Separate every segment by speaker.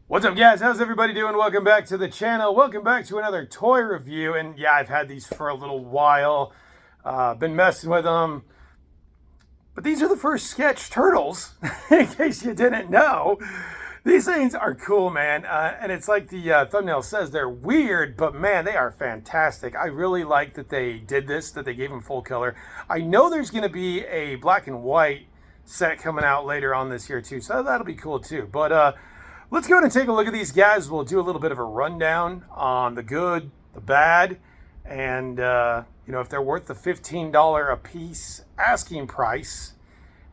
Speaker 1: What's up, guys? How's everybody doing? Welcome back to the channel. Welcome back to another toy review. And yeah, I've had these for a little while. Been messing with them. But these are the first sketch turtles, in case you didn't know. These things are cool, man. And it's like the thumbnail says, they're weird, but man, they are fantastic. I really like that they did this, that they gave them full color. I know there's going to be a black and white set coming out later on this year, too. So that'll be cool, too. But let's go ahead and take a look at these guys. We'll do a little bit of a rundown on the good, the bad, and if they're worth the $15 a piece asking price.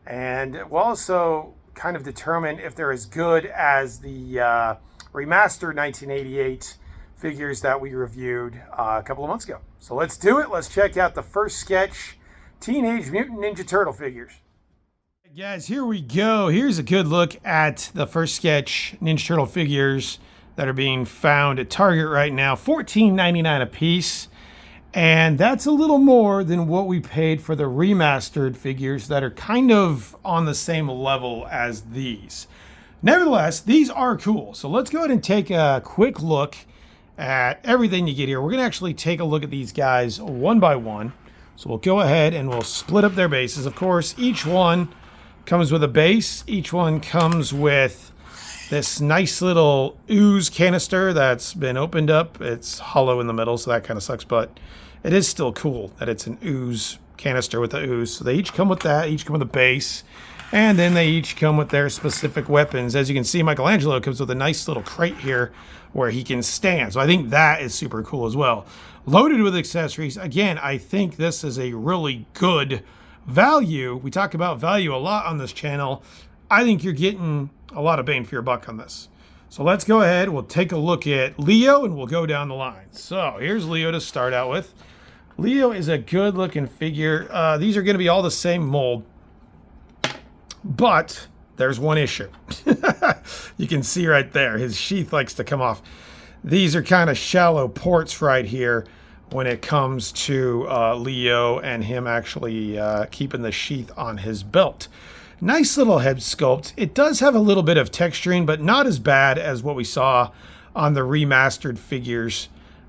Speaker 1: And we'll also kind of determine if they're as good as the remastered 1988 figures that we reviewed a couple of months ago. So let's do it. Let's check out the first sketch Teenage Mutant Ninja Turtle figures. Guys, here we go. Here's a good look at the first sketch Ninja Turtle figures that are being found at Target right now. $14.99 a piece. And that's a little more than what we paid for the remastered figures that are kind of on the same level as these. Nevertheless, these are cool. So let's go ahead and take a quick look at everything you get here. We're going to actually take a look at these guys one by one. So we'll go ahead and we'll split up their bases. Of course, each one comes with a base. Each one comes with this nice little ooze canister that's been opened up. It's hollow in the middle, so that kind of sucks, but it is still cool that it's an ooze canister with the ooze. So they each come with that, each come with a base, and then they each come with their specific weapons. As you can see, Michelangelo comes with a nice little crate here where he can stand. So I think that is super cool as well. Loaded with accessories. Again, I think this is a really good value. We talk about value a lot on this channel. I think you're getting a lot of bang for your buck on this. So let's go ahead. We'll take a look at Leo and we'll go down the line. So here's Leo to start out with. Leo is a good looking figure. These are going to be all the same mold, but there's one issue. You can see right there, his sheath likes to come off. These are kind of shallow ports right here when it comes to Leo and him actually keeping the sheath on his belt. Nice little head sculpt. It does have a little bit of texturing, but not as bad as what we saw on the remastered figures.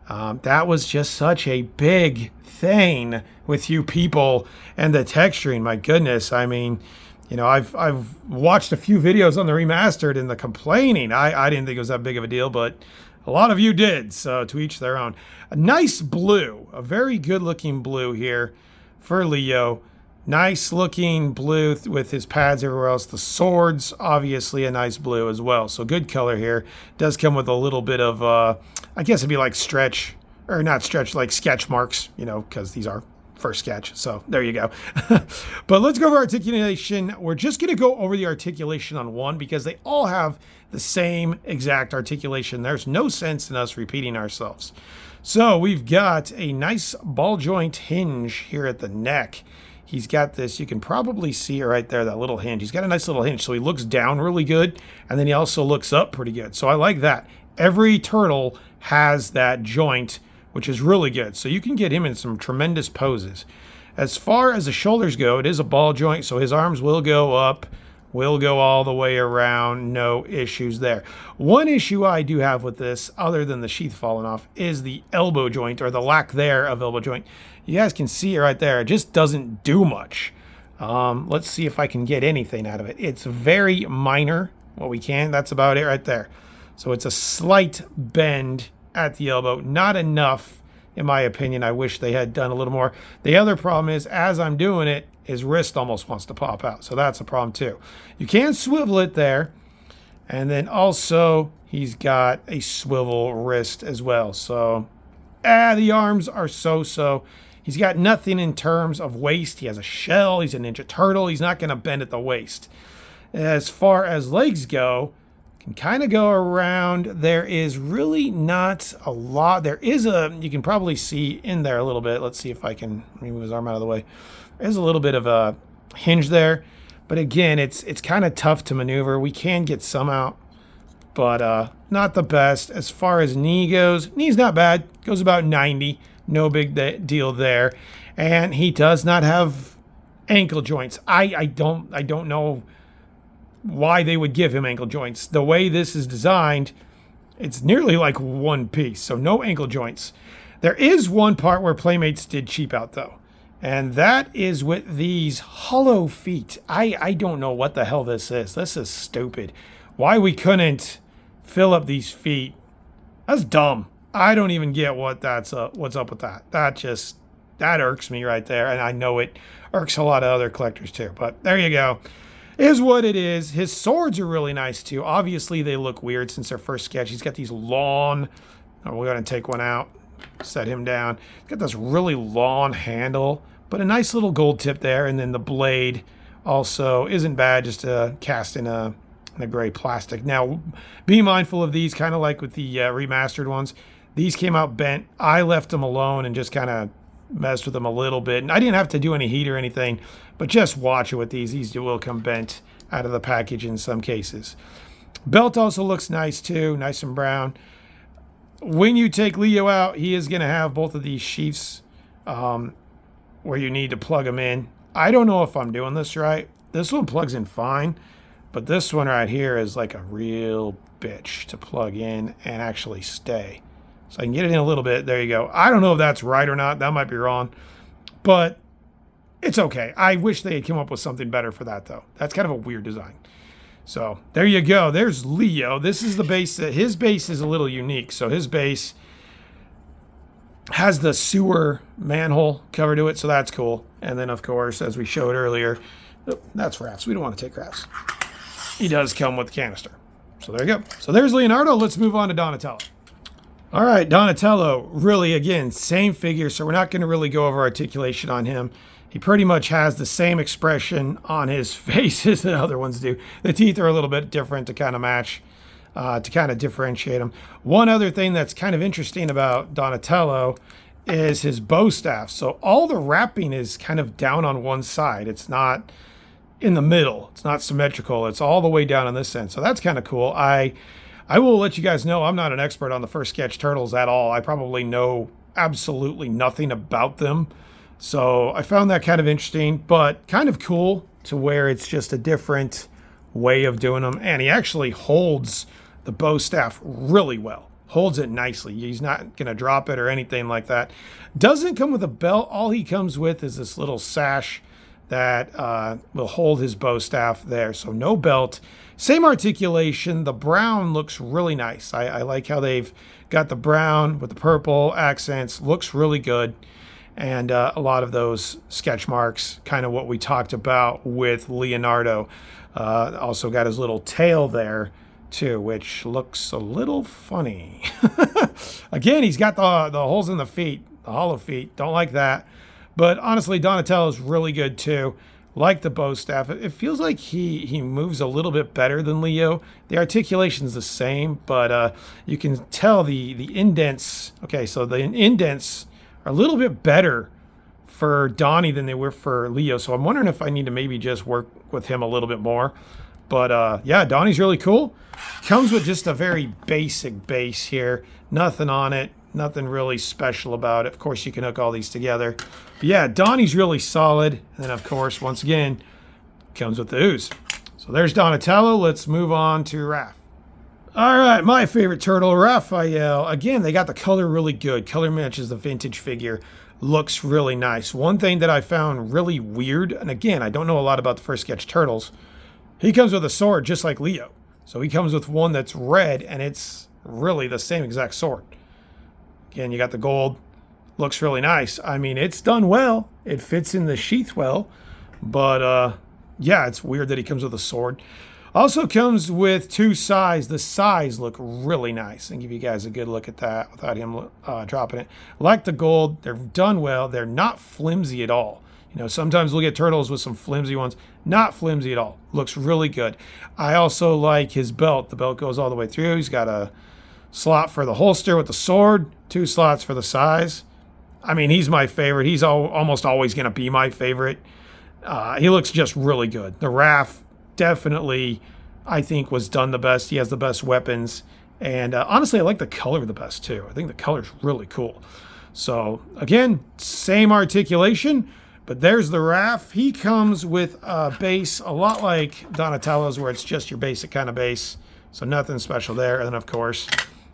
Speaker 1: That was just such a big thing with you people and the texturing. My goodness. I mean, I've watched a few videos on the remastered and the complaining. I didn't think it was that big of a deal, but a lot of you did. So to each their own. A nice blue, a very good looking blue here for Leo. Nice looking blue with his pads everywhere else. The swords, obviously a nice blue as well. So good color here. Does come with a little bit of, I guess it'd be like stretch, or not stretch, like sketch marks, because these are first sketch. So there you go. But let's go over articulation. We're just going to go over the articulation on one because they all have the same exact articulation. There's no sense in us repeating ourselves. So we've got a nice ball joint hinge here at the neck. He's got this, you can probably see it right there, that little hinge. He's got a nice little hinge, so he looks down really good, and then he also looks up pretty good. So I like that. Every turtle has that joint, which is really good. So you can get him in some tremendous poses. As far as the shoulders go, it is a ball joint, so his arms will go up, will go all the way around, no issues there. One issue I do have with this, other than the sheath falling off, is the elbow joint, or the lack there of elbow joint. You guys can see it right there. It just doesn't do much. Let's see if I can get anything out of it. It's very minor, what we can. That's about it right there. So it's a slight bend at the elbow. Not enough, in my opinion. I wish they had done a little more. The other problem is, as I'm doing it, his wrist almost wants to pop out. So that's a problem too. You can swivel it there. And then also, he's got a swivel wrist as well. So, the arms are so-so. He's got nothing in terms of waist. He has a shell. He's a Ninja Turtle. He's not going to bend at the waist. As far as legs go, can kind of go around. There is really not a lot. There is you can probably see in there a little bit. Let's see if I can move his arm out of the way. There's a little bit of a hinge there. But again, it's kind of tough to maneuver. We can get some out, but not the best. As far as knee goes, knee's not bad. Goes about 90. No big deal there. And he does not have ankle joints. I don't know why they would give him ankle joints. The way this is designed, it's nearly like one piece, so no ankle joints. There is one part where Playmates did cheap out, though, and that is with these hollow feet. I don't know what the hell this is. This is stupid. Why we couldn't fill up these feet, that's dumb. I don't even get what's up with that. That irks me right there, and I know it irks a lot of other collectors too, but there you go. Is what it is. His swords are really nice too. Obviously they look weird since their first sketch. He's got these long, we're going to take one out, set him down. He's got this really long handle, but a nice little gold tip there, and then the blade also isn't bad, just cast in a gray plastic. Now, be mindful of these, kind of like with the remastered ones. These came out bent. I left them alone and just kind of messed with them a little bit. And I didn't have to do any heat or anything, but just watch it with these. These will come bent out of the package in some cases. Belt also looks nice too, nice and brown. When you take Leo out, he is going to have both of these sheaths where you need to plug them in. I don't know if I'm doing this right. This one plugs in fine, but this one right here is like a real bitch to plug in and actually stay. So I can get it in a little bit. There you go. I don't know if that's right or not. That might be wrong. But it's okay. I wish they had come up with something better for that, though. That's kind of a weird design. So there you go. There's Leo. This is the base. His base is a little unique. So his base has the sewer manhole cover to it. So that's cool. And then, of course, as we showed earlier, that's rafts. We don't want to take rafts. He does come with the canister. So there you go. So there's Leonardo. Let's move on to Donatello. All right, Donatello, really, again, same figure, so we're not going to really go over articulation on him. He pretty much has the same expression on his face as the other ones do. The teeth are a little bit different to kind of match, to kind of differentiate him. One other thing that's kind of interesting about Donatello is his bow staff. So all the wrapping is kind of down on one side. It's not in the middle. It's not symmetrical. It's all the way down on this end. So that's kind of cool. I will let you guys know I'm not an expert on the first sketch turtles at all. I probably know absolutely nothing about them. So I found that kind of interesting, but kind of cool to where it's just a different way of doing them. And he actually holds the bow staff really well. Holds it nicely. He's not going to drop it or anything like that. Doesn't come with a belt. All he comes with is this little sash that will hold his bow staff there. So no belt. Same articulation. The brown looks really nice. I like how they've got the brown with the purple accents. Looks really good. And a lot of those sketch marks, kind of what we talked about with Leonardo. Also got his little tail there too, which looks a little funny. Again, he's got the holes in the feet, the hollow feet. Don't like that. But honestly, Donatello is really good too. Like the bow staff. It feels like he moves a little bit better than Leo. The articulation's the same, but you can tell the indents. Okay, so the indents are a little bit better for Donnie than they were for Leo. So I'm wondering if I need to maybe just work with him a little bit more. But yeah, Donnie's really cool. Comes with just a very basic base here. Nothing on it. Nothing really special about it. Of course, you can hook all these together. But yeah, Donnie's really solid. And then, of course, once again, comes with the ooze. So there's Donatello. Let's move on to Raph. All right, my favorite turtle, Raphael. Again, they got the color really good. Color matches the vintage figure. Looks really nice. One thing that I found really weird, and again, I don't know a lot about the first sketch turtles. He comes with a sword just like Leo. So he comes with one that's red, and it's really the same exact sword. Again, you got the gold. Looks really nice. I mean, it's done well. It fits in the sheath well. But, yeah, it's weird that he comes with a sword. Also comes with two sides. The sides look really nice. And give you guys a good look at that without him dropping it. Like the gold. They're done well. They're not flimsy at all. You know, sometimes we'll get turtles with some flimsy ones. Not flimsy at all. Looks really good. I also like his belt. The belt goes all the way through. He's got a slot for the holster with the sword. 2 slots for the size. I mean, he's my favorite. He's almost always going to be my favorite. He looks just really good. The Raph definitely, I think, was done the best. He has the best weapons. And honestly, I like the color the best, too. I think the color's really cool. So, again, same articulation, But there's the Raph. He comes with a base a lot like Donatello's, where it's just your basic kind of base. So nothing special there. And then, of course,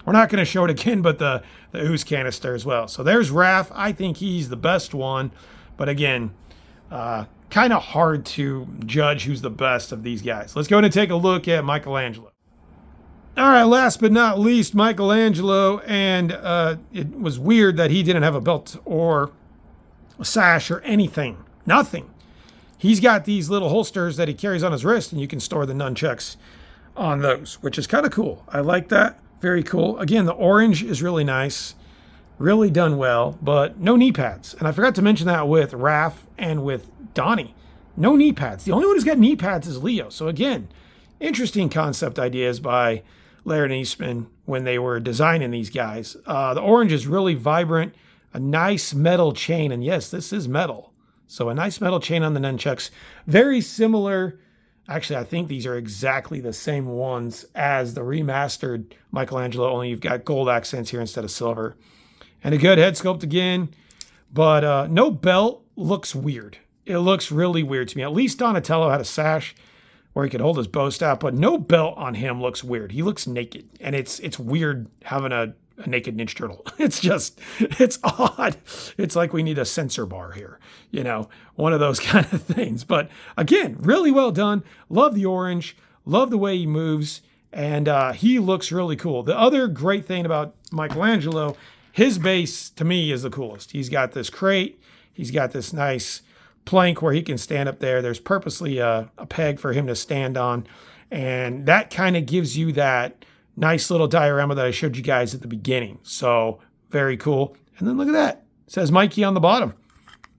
Speaker 1: we're not going to show it again, but the ooze canister as well. So there's Raph. I think he's the best one. But again, kind of hard to judge who's the best of these guys. Let's go ahead and take a look at Michelangelo. All right, last but not least, Michelangelo. And it was weird that he didn't have a belt or a sash or anything. Nothing. He's got these little holsters that he carries on his wrist, and you can store the nunchucks on those, which is kind of cool. I like that. Very cool. Again, the orange is really nice. Really done well, but no knee pads. And I forgot to mention that with Raph and with Donnie. No knee pads. The only one who's got knee pads is Leo. So again, interesting concept ideas by Laird and Eastman when they were designing these guys. The orange is really vibrant. A nice metal chain. And yes, this is metal. So a nice metal chain on the nunchucks. Very similar. Actually, I think these are exactly the same ones as the remastered Michelangelo, only you've got gold accents here instead of silver. And a good head sculpt again. But no belt. Looks weird. It looks really weird to me. At least Donatello had a sash where he could hold his bow staff, but no belt on him looks weird. He looks naked. And it's weird having a naked Ninja Turtle. It's odd. It's like we need a sensor bar here, you know, one of those kind of things. But again, really well done. Love the orange. Love the way he moves. And he looks really cool. The other great thing about Michelangelo, his base to me is the coolest. He's got this crate. He's got this nice plank where he can stand up there. There's purposely a peg for him to stand on. And that kind of gives you that nice little diorama that I showed you guys at the beginning. So very cool. And then look at that. It says Mikey on the bottom.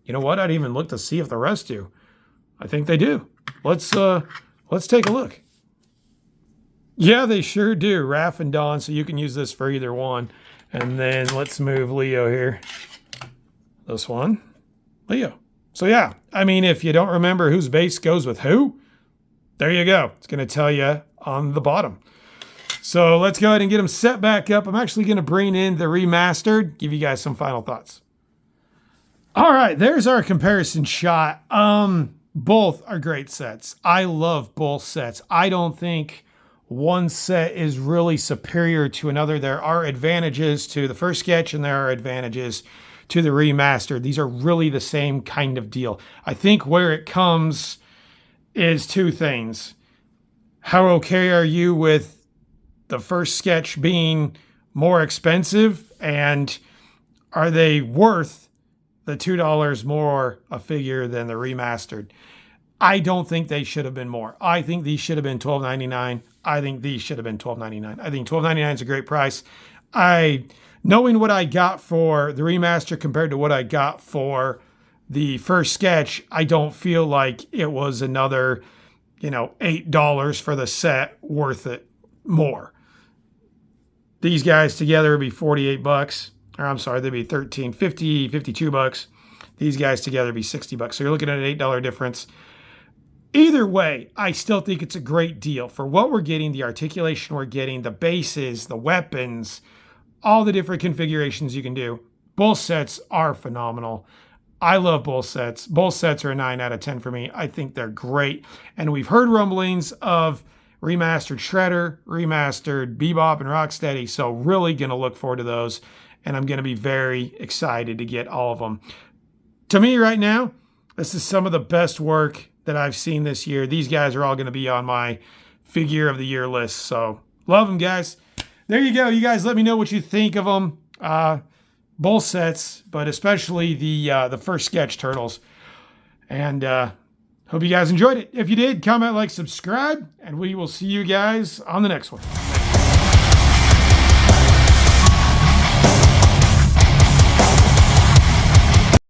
Speaker 1: You know what? I'd even look to see if the rest do. I think they do. Let's take a look. Yeah, they sure do. Raph and Don. So you can use this for either one. And then let's move Leo here. This one. Leo. So yeah, I mean, if you don't remember whose base goes with who, there you go. It's going to tell you on the bottom. So let's go ahead and get them set back up. I'm actually going to bring in the remastered, give you guys some final thoughts. All right, there's our comparison shot. Both are great sets. I love both sets. I don't think one set is really superior to another. There are advantages to the first sketch and there are advantages to the remastered. These are really the same kind of deal. I think where it comes is two things. How okay are you with the first sketch being more expensive, and are they worth the $2 more a figure than the remastered? I don't think they should have been more. I think these should have been $12.99. I think these should have been $12.99. I think $12.99 is a great price. Knowing what I got for the remaster compared to what I got for the first sketch, I don't feel like it was another, $8 for the set worth it more. These guys together would be 48 bucks. Or I'm sorry, they'd be 13, 50, 52 bucks. These guys together would be 60 bucks. So you're looking at an $8 difference. Either way, I still think it's a great deal for what we're getting, the articulation we're getting, the bases, the weapons, all the different configurations you can do. Both sets are phenomenal. I love both sets. Both sets are a 9 out of 10 for me. I think they're great. And we've heard rumblings of remastered Shredder, remastered Bebop and Rocksteady. So really going to look forward to those. And I'm going to be very excited to get all of them. To me right now, this is some of the best work that I've seen this year. These guys are all going to be on my figure of the year list. So love them, guys. There you go. You guys let me know what you think of them. Both sets, but especially the first sketch Turtles. And hope you guys enjoyed it. If you did, comment, like, subscribe, and we will see you guys on the next one.